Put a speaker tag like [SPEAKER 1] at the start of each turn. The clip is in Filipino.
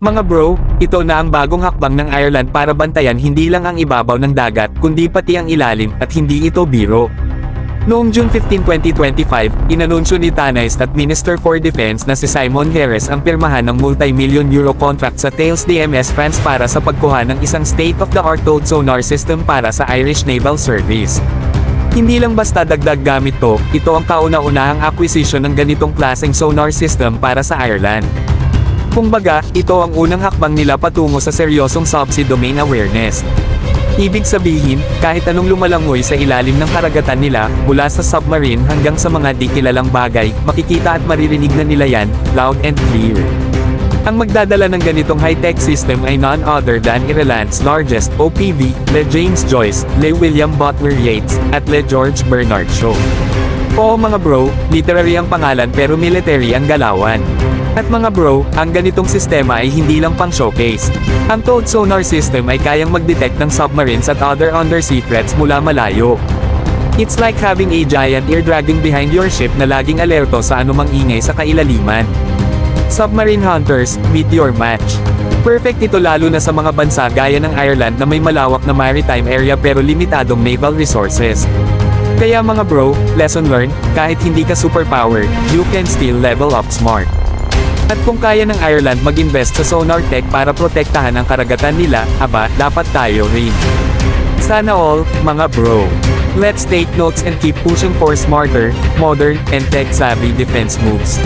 [SPEAKER 1] Mga bro, ito na ang bagong hakbang ng Ireland para bantayan hindi lang ang ibabaw ng dagat, kundi pati ang ilalim, at hindi ito biro. Noong June 15, 2025, inanunsyo ni Tanais at Minister for Defense na si Simon Harris ang pirmahan ng multi-million euro contract sa Thales DMS France para sa pagkuha ng isang state-of-the-art towed sonar system para sa Irish Naval Service. Hindi lang basta dagdag gamit to, ito ang kauna-unahang acquisition ng ganitong klaseng sonar system para sa Ireland. Kumbaga, ito ang unang hakbang nila patungo sa seryosong subsea domain awareness. Ibig sabihin, kahit anong lumalangoy sa ilalim ng karagatan nila, mula sa submarine hanggang sa mga di kilalang bagay, makikita at maririnig na nila yan, loud and clear. Ang magdadala ng ganitong high-tech system ay none other than Ireland's largest OPV, Le James Joyce, Le William Butler Yeats, at Le George Bernard Shaw. Oo mga bro, literary ang pangalan pero military ang galawan. At mga bro, ang ganitong sistema ay hindi lang pang showcase. Ang towed sonar system ay kayang mag-detect ng submarines at other undersea threats mula malayo. It's like having a giant ear dragging behind your ship na laging alerto sa anumang ingay sa kailaliman. Submarine hunters, meet your match. Perfect ito lalo na sa mga bansa gaya ng Ireland na may malawak na maritime area pero limitadong naval resources. Kaya mga bro, lesson learned, kahit hindi ka superpowered, you can still level up smart. At kung kaya ng Ireland mag-invest sa sonar tech para protektahan ang karagatan nila, aba, dapat tayo rin. Sana all, mga bro. Let's take notes and keep pushing for smarter, modern, and tech-savvy defense moves.